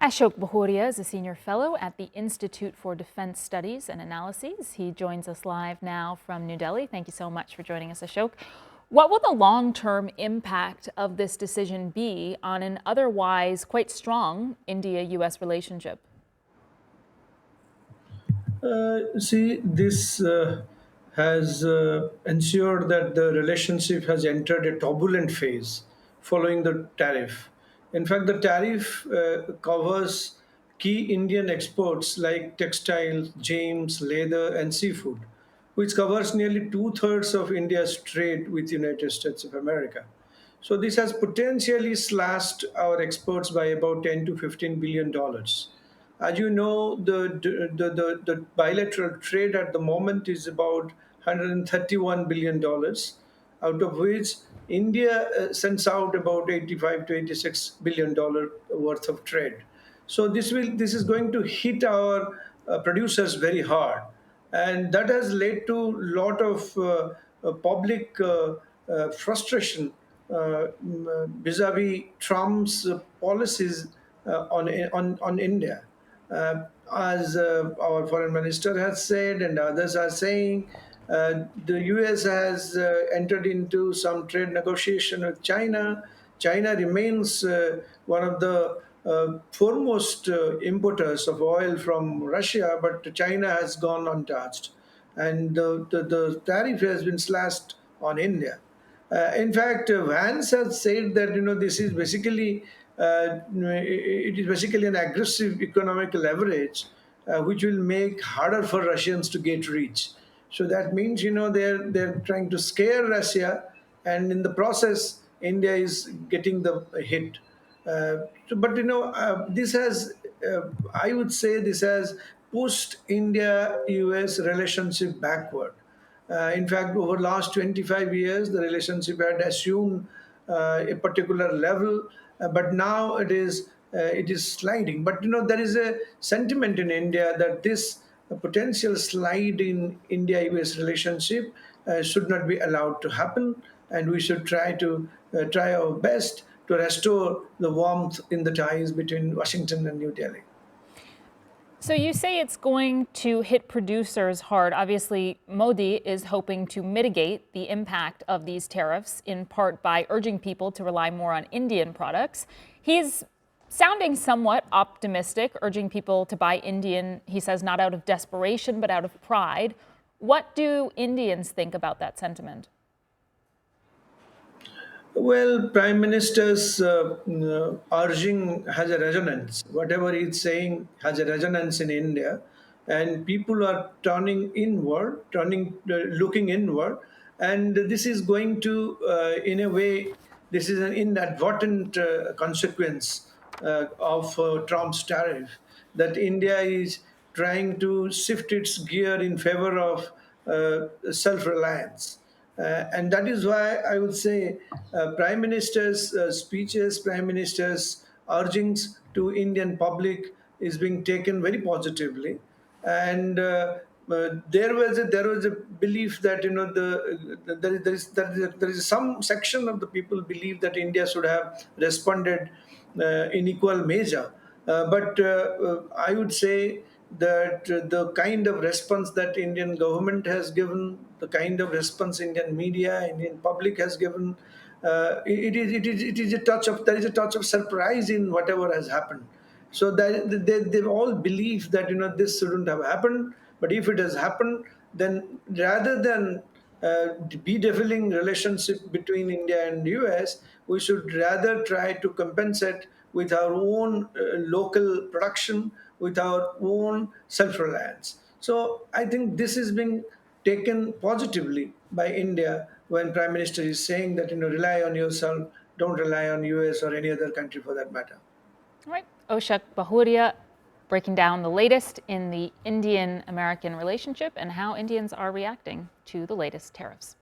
Ashok Behuria is a senior fellow at the Institute for Defense Studies and Analyses. He joins us live now from New Delhi. Thank you so much for joining us, Ashok. What will the long-term impact of this decision be on an otherwise quite strong India-US relationship? This has ensured that the relationship has entered a turbulent phase following the tariff. In fact, the tariff covers key Indian exports like textiles, gems, leather, and seafood, which covers nearly two-thirds of India's trade with United States of America. So this has potentially slashed our exports by about 10 to 15 billion dollars. As you know, the bilateral trade at the moment is about $131 billion, out of which India sends out about 85 to 86 billion dollars worth of trade. So this is going to hit our producers very hard, and that has led to a lot of public frustration vis-a-vis Trump's policies on India. As our foreign minister has said, and others are saying, the US has entered into some trade negotiation with China. China remains one of the foremost importers of oil from Russia, but China has gone untouched. And the tariff has been slashed on India. In fact, Vance has said that this is basically it is basically an aggressive economic leverage, which will make harder for Russians to get rich. So that means they're trying to scare Russia, and in the process, India is getting the hit. This has, I would say, this has pushed India-US relationship backward. In fact, over last 25 years, the relationship had assumed a particular level, but now it is sliding. But there is a sentiment in India that this potential slide in India-US relationship should not be allowed to happen, and we should try our best to restore the warmth in the ties between Washington and New Delhi. So you say it's going to hit producers hard. Obviously, Modi is hoping to mitigate the impact of these tariffs, in part by urging people to rely more on Indian products. He's sounding somewhat optimistic, urging people to buy Indian, he says, not out of desperation, but out of pride. What do Indians think about that sentiment? Well, Prime Minister's urging has a resonance. Whatever he's saying has a resonance in India, and people are looking inward, and this is going to, in a way, this is an inadvertent consequence of Trump's tariff, that India is trying to shift its gear in favor of self-reliance. And that is why I would say Prime Minister's speeches, Prime Minister's urgings to Indian public is being taken very positively. And there was a belief that there is some section of the people believe that India should have responded in equal measure. But I would say that the kind of response that Indian government has given, the kind of response Indian media, Indian public has given, it is a touch of there is a touch of surprise in whatever has happened. So that they all believe that this shouldn't have happened, but if it has happened, then rather than bedeviling relationship between India and US, we should rather try to compensate with our own local production, with our own self-reliance. So I think this is being taken positively by India when Prime Minister is saying that rely on yourself, don't rely on US or any other country for that matter. All right, Ashok Behuria breaking down the latest in the Indian-American relationship and how Indians are reacting to the latest tariffs.